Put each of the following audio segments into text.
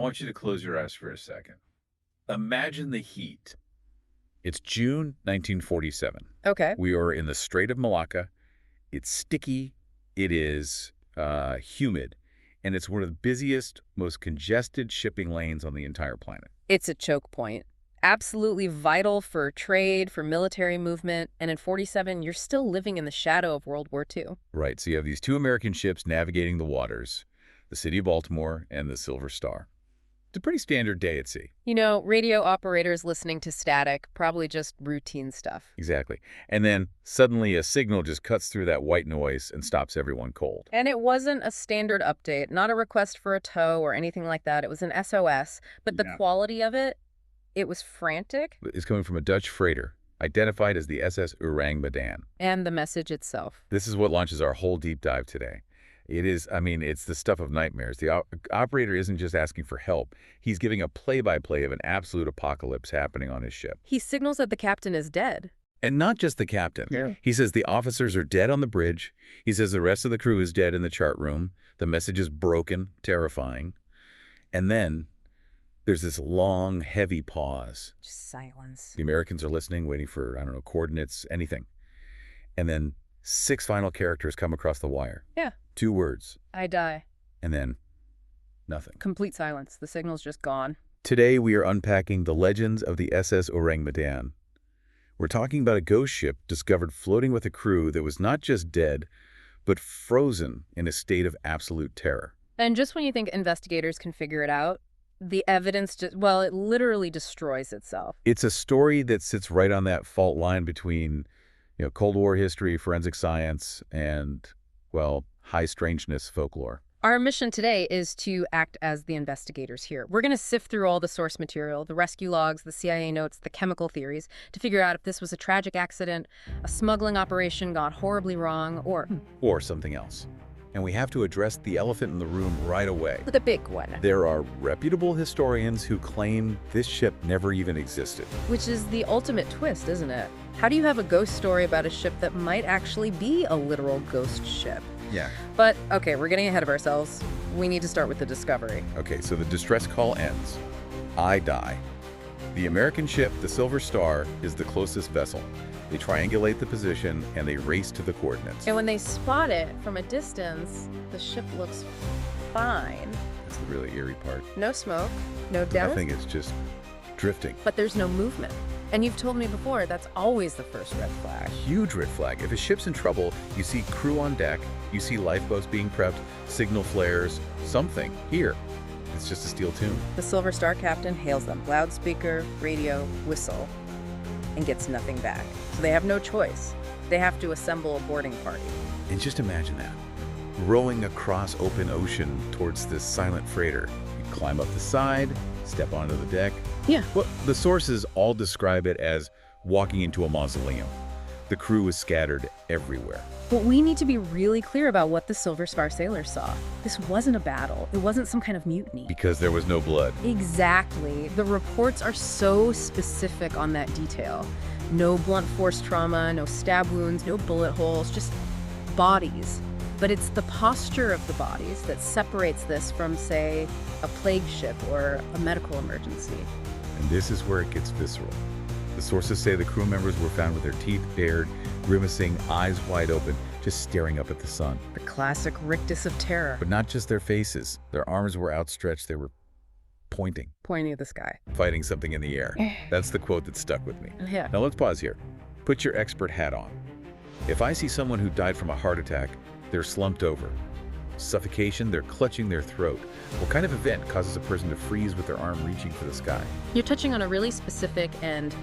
want you to close your eyes for a second. Imagine the heat. It's June 1947. Okay. We are in the Strait of Malacca. It's sticky. It is humid. And it's one of the busiest, most congested shipping lanes on the entire planet. It's a choke point. Absolutely vital for trade, for military movement. And in 47, you're still living in the shadow of World War II. Right. So you have these two American ships navigating the waters, the City of Baltimore and the Silver Star. It's a pretty standard day at sea. You know, radio operators listening to static, probably just routine stuff. Exactly. And then suddenly a signal just cuts through that white noise and stops everyone cold. And it wasn't a standard update, not a request for a tow or anything like that. It was an SOS, but the quality of it, it was frantic. It's coming from a Dutch freighter, identified as the SS Ourang Medan. And the message itself. This is what launches our whole deep dive today. It is, it's the stuff of nightmares. The operator isn't just asking for help. He's giving a play-by-play of an absolute apocalypse happening on his ship. He signals that the captain is dead. And not just the captain. Yeah. He says the officers are dead on the bridge. He says the rest of the crew is dead in the chart room. The message is broken, terrifying. And then there's this long, heavy pause. Just silence. The Americans are listening, waiting for, coordinates, anything. And then 6 final characters come across the wire. Yeah. 2 words. I die. And then nothing. Complete silence. The signal's just gone. Today we are unpacking the legends of the SS Ourang Medan. We're talking about a ghost ship discovered floating with a crew that was not just dead, but frozen in a state of absolute terror. And just when you think investigators can figure it out, the evidence just, well, it literally destroys itself. It's a story that sits right on that fault line between, Cold War history, forensic science, and, well, high strangeness folklore. Our mission today is to act as the investigators here. We're going to sift through all the source material, the rescue logs, the CIA notes, the chemical theories, to figure out if this was a tragic accident, a smuggling operation gone horribly wrong, or something else. And we have to address the elephant in the room right away. The big one. There are reputable historians who claim this ship never even existed. Which is the ultimate twist, isn't it? How do you have a ghost story about a ship that might actually be a literal ghost ship? Yeah. But, okay, we're getting ahead of ourselves. We need to start with the discovery. Okay, so the distress call ends. I die. The American ship, the Silver Star, is the closest vessel. They triangulate the position, and they race to the coordinates. And when they spot it from a distance, the ship looks fine. That's the really eerie part. No smoke, no dent. Nothing, it's just drifting. But there's no movement. And you've told me before, that's always the first red flag. Huge red flag. If a ship's in trouble, you see crew on deck, you see lifeboats being prepped, signal flares, something. Here, it's just a steel tune. The Silver Star captain hails them, loudspeaker, radio, whistle, and gets nothing back. So they have no choice. They have to assemble a boarding party. And just imagine that. Rowing across open ocean towards this silent freighter. You climb up the side, step onto the deck. Yeah. Well, the sources all describe it as walking into a mausoleum. The crew is scattered everywhere. But we need to be really clear about what the Silver Star sailors saw. This wasn't a battle. It wasn't some kind of mutiny. Because there was no blood. Exactly. The reports are so specific on that detail. No blunt force trauma, no stab wounds, no bullet holes, just bodies. But it's the posture of the bodies that separates this from, say, a plague ship or a medical emergency. And this is where it gets visceral. The sources say the crew members were found with their teeth bared, grimacing, eyes wide open, just staring up at the sun. The classic rictus of terror. But not just their faces. Their arms were outstretched. They were pointing. Pointing at the sky. Fighting something in the air. That's the quote that stuck with me. Yeah. Now let's pause here. Put your expert hat on. If I see someone who died from a heart attack, they're slumped over. Suffocation, they're clutching their throat. What kind of event causes a person to freeze with their arm reaching for the sky? You're touching on a really specific and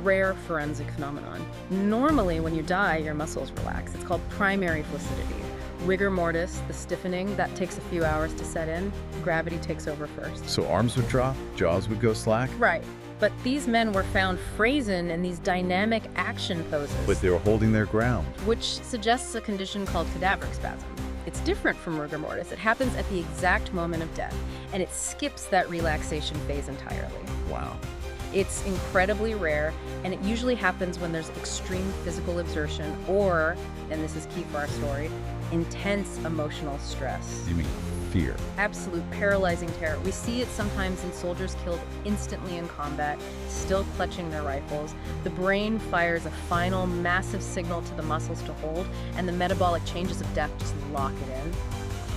rare forensic phenomenon. Normally, when you die, your muscles relax. It's called primary flaccidity. Rigor mortis, the stiffening, that takes a few hours to set in. Gravity takes over first. So arms would drop, jaws would go slack? Right. But these men were found frozen in these dynamic action poses. But they were holding their ground. Which suggests a condition called cadaveric spasm. It's different from rigor mortis. It happens at the exact moment of death, and it skips that relaxation phase entirely. Wow. It's incredibly rare, and it usually happens when there's extreme physical exertion or, and this is key for our story, intense emotional stress. You mean fear. Absolute paralyzing terror. We see it sometimes in soldiers killed instantly in combat, still clutching their rifles. The brain fires a final massive signal to the muscles to hold, and the metabolic changes of death just lock it in.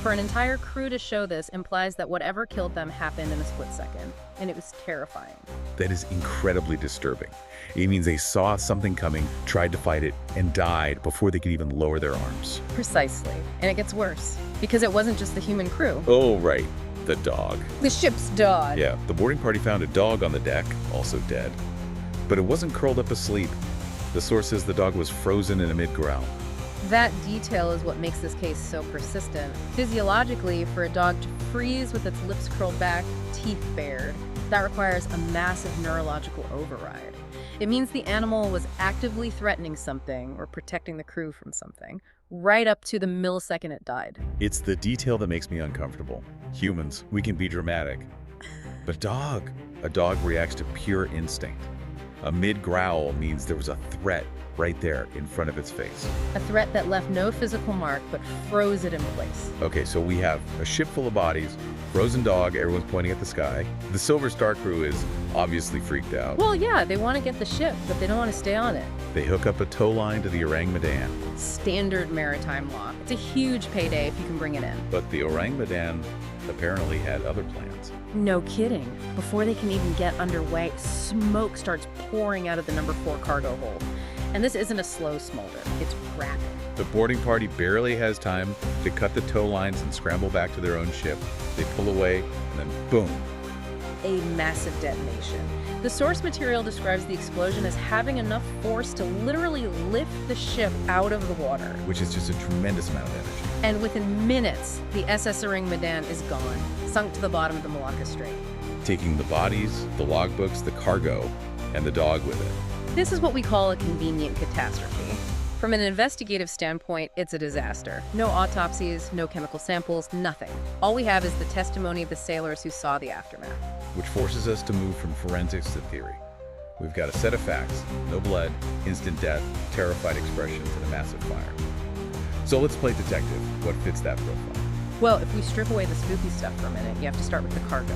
For an entire crew to show this implies that whatever killed them happened in a split second, and it was terrifying. That is incredibly disturbing. It means they saw something coming, tried to fight it, and died before they could even lower their arms. Precisely. And it gets worse, because it wasn't just the human crew. Oh, right. The dog. The ship's dog. Yeah, the boarding party found a dog on the deck, also dead. But it wasn't curled up asleep. The source says the dog was frozen in a mid-growl. That detail is what makes this case so persistent. Physiologically, for a dog to freeze with its lips curled back, teeth bared, that requires a massive neurological override. It means the animal was actively threatening something or protecting the crew from something, right up to the millisecond it died. It's the detail that makes me uncomfortable. Humans, we can be dramatic. But a dog reacts to pure instinct. A mid-growl means there was a threat right there in front of its face. A threat that left no physical mark but froze it in place. Okay, so we have a ship full of bodies, frozen dog, everyone's pointing at the sky. The Silver Star crew is obviously freaked out. Well, yeah, they want to get the ship, but they don't want to stay on it. They hook up a tow line to the Ourang Medan. Standard maritime law. It's a huge payday if you can bring it in. But the Ourang Medan apparently had other plans. No kidding. Before they can even get underway, smoke starts pouring out of the number 4 cargo hold. And this isn't a slow smolder, it's rapid. The boarding party barely has time to cut the tow lines and scramble back to their own ship. They pull away, and then boom. A massive detonation. The source material describes the explosion as having enough force to literally lift the ship out of the water. Which is just a tremendous amount of energy. And within minutes, the SS Ourang Medan is gone, sunk to the bottom of the Malacca Strait. Taking the bodies, the logbooks, the cargo, and the dog with it. This is what we call a convenient catastrophe. From an investigative standpoint, it's a disaster. No autopsies, no chemical samples, nothing. All we have is the testimony of the sailors who saw the aftermath. Which forces us to move from forensics to theory. We've got a set of facts, no blood, instant death, terrified expressions, and a massive fire. So let's play detective. What fits that profile? Well, if we strip away the spooky stuff for a minute, you have to start with the cargo.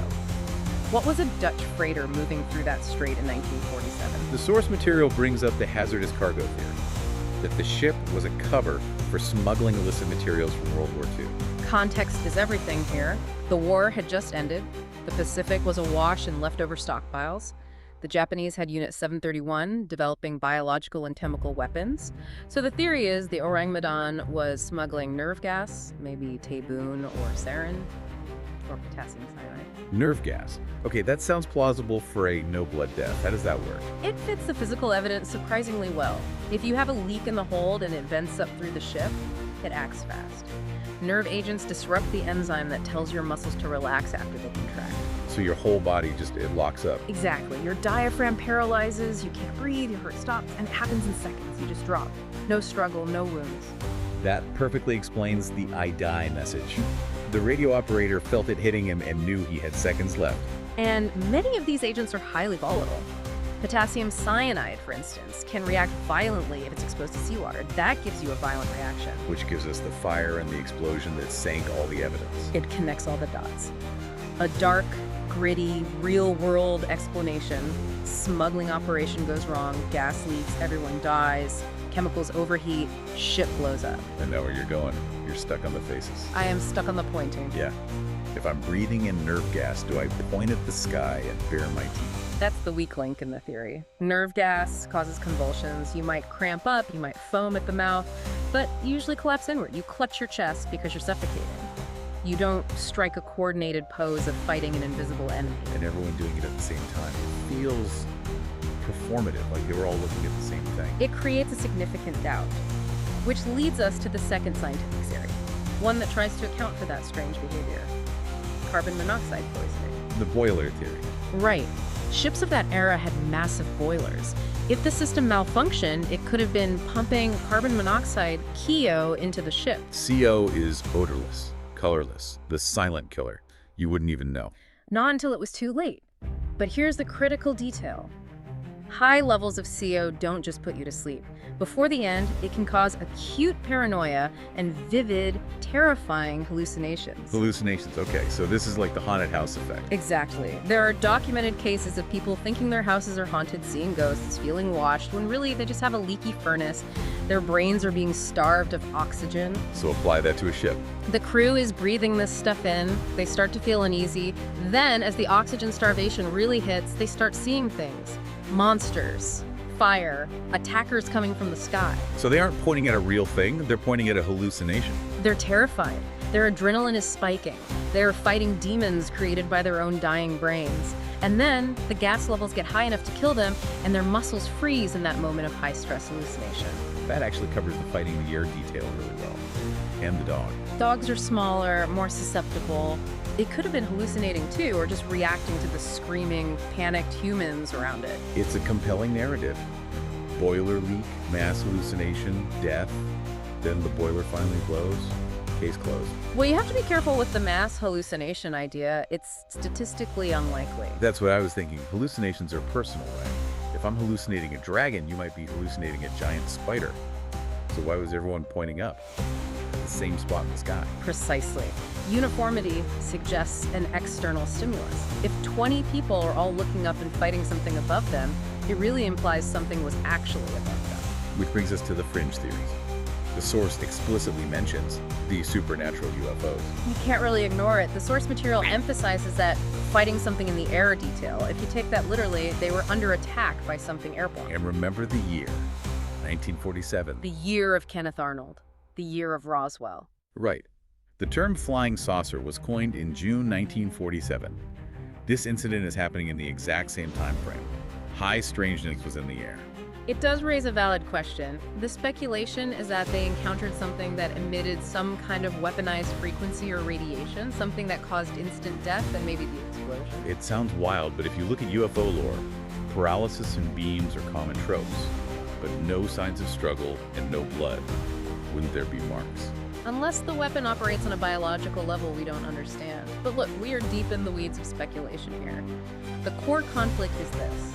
What was a Dutch freighter moving through that strait in 1947? The source material brings up the hazardous cargo theory, that the ship was a cover for smuggling illicit materials from World War II. Context is everything here. The war had just ended. The Pacific was awash in leftover stockpiles. The Japanese had Unit 731 developing biological and chemical weapons. So the theory is the Ourang Medan was smuggling nerve gas, maybe taboon or sarin, or potassium cyanide. Nerve gas. Okay, that sounds plausible for a no-blood death. How does that work? It fits the physical evidence surprisingly well. If you have a leak in the hold and it vents up through the ship, it acts fast. Nerve agents disrupt the enzyme that tells your muscles to relax after they contract. So your whole body it locks up. Exactly. Your diaphragm paralyzes, you can't breathe, your heart stops, and it happens in seconds. You just drop. No struggle, no wounds. That perfectly explains the "I die" message. The radio operator felt it hitting him and knew he had seconds left. And many of these agents are highly volatile. Potassium cyanide, for instance, can react violently if it's exposed to seawater. That gives you a violent reaction. Which gives us the fire and the explosion that sank all the evidence. It connects all the dots. A dark, gritty, real-world explanation. Smuggling operation goes wrong, gas leaks, everyone dies, chemicals overheat, ship blows up. I know where you're going. You're stuck on the faces. I am stuck on the pointing. Yeah. If I'm breathing in nerve gas, do I point at the sky and bare my teeth? That's the weak link in the theory. Nerve gas causes convulsions. You might cramp up, you might foam at the mouth, but you usually collapse inward. You clutch your chest because you're suffocating. You don't strike a coordinated pose of fighting an invisible enemy. And everyone doing it at the same time. It feels performative, like they were all looking at the same thing. It creates a significant doubt, which leads us to the second scientific theory, one that tries to account for that strange behavior. Carbon monoxide poisoning. The boiler theory. Right. Ships of that era had massive boilers. If the system malfunctioned, it could have been pumping carbon monoxide, CO, into the ship. CO is odorless, colorless, the silent killer. You wouldn't even know. Not until it was too late. But here's the critical detail. High levels of CO don't just put you to sleep. Before the end, it can cause acute paranoia and vivid, terrifying hallucinations. Hallucinations, okay, so this is like the haunted house effect. Exactly. There are documented cases of people thinking their houses are haunted, seeing ghosts, feeling watched, when really they just have a leaky furnace. Their brains are being starved of oxygen. So apply that to a ship. The crew is breathing this stuff in. They start to feel uneasy. Then, as the oxygen starvation really hits, they start seeing things. Monsters, fire, attackers coming from the sky. So they aren't pointing at a real thing, they're pointing at a hallucination. They're terrified. Their adrenaline is spiking. They're fighting demons created by their own dying brains. And then the gas levels get high enough to kill them, and their muscles freeze in that moment of high-stress hallucination. That actually covers the fighting the air detail really well. And the dog. Dogs are smaller, more susceptible. It could have been hallucinating too, or just reacting to the screaming, panicked humans around it. It's a compelling narrative. Boiler leak, mass hallucination, death. Then the boiler finally blows. Case closed. Well, you have to be careful with the mass hallucination idea. It's statistically unlikely. That's what I was thinking. Hallucinations are personal, right? If I'm hallucinating a dragon, you might be hallucinating a giant spider. So why was everyone pointing up? At the same spot in the sky. Precisely. Uniformity suggests an external stimulus. If 20 people are all looking up and fighting something above them, it really implies something was actually above them. Which brings us to the fringe theories. The source explicitly mentions the supernatural UFOs. You can't really ignore it. The source material emphasizes that fighting something in the air detail. If you take that literally, they were under attack by something airborne. And remember the year, 1947. The year of Kenneth Arnold. The year of Roswell. Right. The term flying saucer was coined in June 1947. This incident is happening in the exact same time frame. High strangeness was in the air. It does raise a valid question. The speculation is that they encountered something that emitted some kind of weaponized frequency or radiation, something that caused instant death and maybe the explosion. It sounds wild, but if you look at UFO lore, paralysis and beams are common tropes, but no signs of struggle and no blood. Wouldn't there be marks? Unless the weapon operates on a biological level we don't understand. But look, we are deep in the weeds of speculation here. The core conflict is this.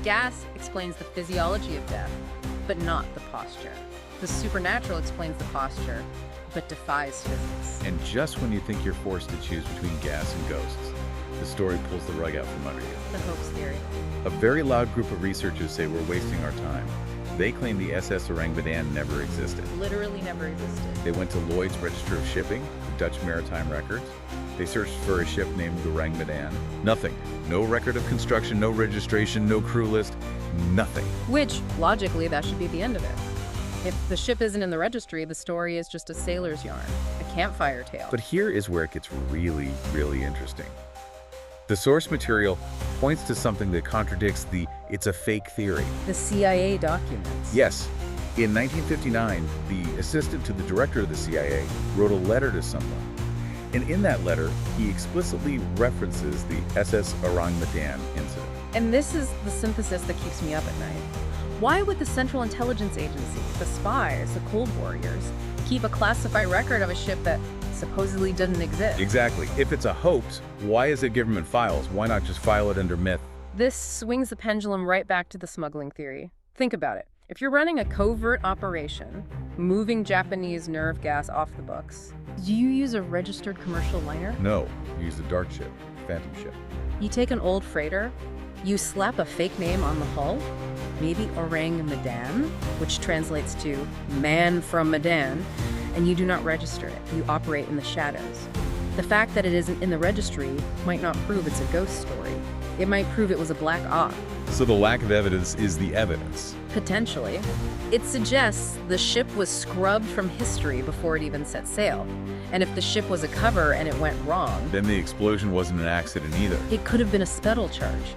Gas explains the physiology of death, but not the posture. The supernatural explains the posture, but defies physics. And just when you think you're forced to choose between gas and ghosts, the story pulls the rug out from under you. The hoax theory. A very loud group of researchers say we're wasting our time. They claim the SS Ourang Medan never existed. Literally never existed. They went to Lloyd's Register of Shipping, the Dutch Maritime Records. They searched for a ship named the Ourang Medan. Nothing. No record of construction, no registration, no crew list, nothing. Which, logically, that should be the end of it. If the ship isn't in the registry, the story is just a sailor's yarn, a campfire tale. But here is where it gets really, really interesting. The source material points to something that contradicts the "it's a fake" theory. The CIA documents. Yes. In 1959, the assistant to the director of the CIA wrote a letter to someone. And in that letter, he explicitly references the SS Ourang Medan incident. And this is the synthesis that keeps me up at night. Why would the Central Intelligence Agency, the spies, the Cold Warriors, keep a classified record of a ship that supposedly doesn't exist? Exactly. If it's a hoax, why is it government files? Why not just file it under myth? This swings the pendulum right back to the smuggling theory. Think about it. If you're running a covert operation, moving Japanese nerve gas off the books, do you use a registered commercial liner? No, you use a dark ship, phantom ship. You take an old freighter, you slap a fake name on the hull, maybe Ourang Medan, which translates to man from Medan, and you do not register it. You operate in the shadows. The fact that it isn't in the registry might not prove it's a ghost story. It might prove it was a black op. So the lack of evidence is the evidence. Potentially. It suggests the ship was scrubbed from history before it even set sail. And if the ship was a cover and it went wrong, Then the explosion wasn't an accident either. it could have been a scuttle charge.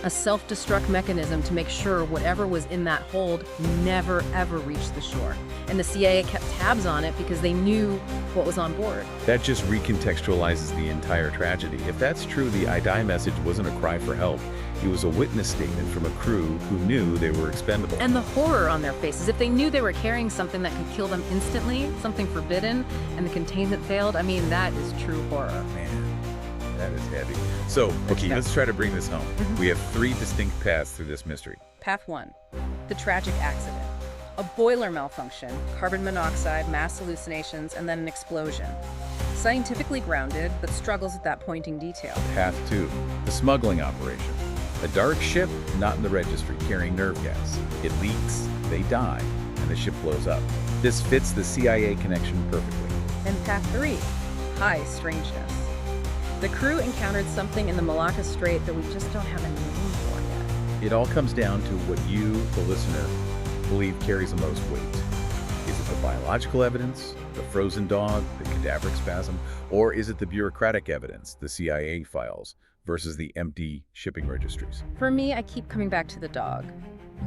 A self-destruct mechanism to make sure whatever was in that hold never ever reached the shore. And the CIA kept tabs on it because they knew what was on board. That just recontextualizes the entire tragedy. If that's true, the I die message wasn't a cry for help. It was a witness statement from a crew who knew they were expendable. And the horror on their faces, if they knew they were carrying something that could kill them instantly, something forbidden, and the containment failed, I mean, that is true horror. Man, That is heavy. So, okay, let's try to bring this home. We have 3 distinct paths through this mystery. Path 1, the tragic accident. A boiler malfunction, carbon monoxide, mass hallucinations, and then an explosion. Scientifically grounded, but struggles with that pointing detail. Path 2, the smuggling operation. A dark ship, not in the registry, carrying nerve gas. It leaks, they die, and the ship blows up. This fits the CIA connection perfectly. And Path 3, high strangeness. The crew encountered something in the Malacca Strait that we just don't have a name for yet. It all comes down to what you, the listener, believe carries the most weight. Is it the biological evidence, the frozen dog, the cadaveric spasm, or is it the bureaucratic evidence, the CIA files, versus the empty shipping registries? For me, I keep coming back to the dog.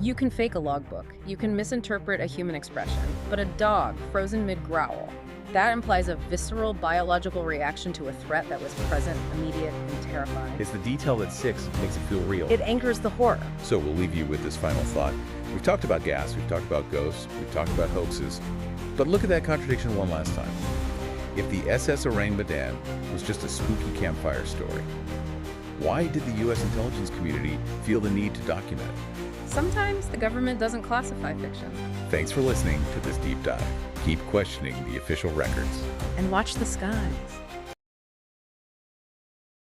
You can fake a logbook, you can misinterpret a human expression, but a dog frozen mid-growl, that implies a visceral biological reaction to a threat that was present, immediate, and terrifying. It's the detail that sticks, makes it feel real. It anchors the horror. So we'll leave you with this final thought. We've talked about gas, we've talked about ghosts, we've talked about hoaxes, but look at that contradiction one last time. If the SS Ourang Medan was just a spooky campfire story, why did the U.S. intelligence community feel the need to document it? Sometimes the government doesn't classify fiction. Thanks for listening to this deep dive. Keep questioning the official records. And watch the skies.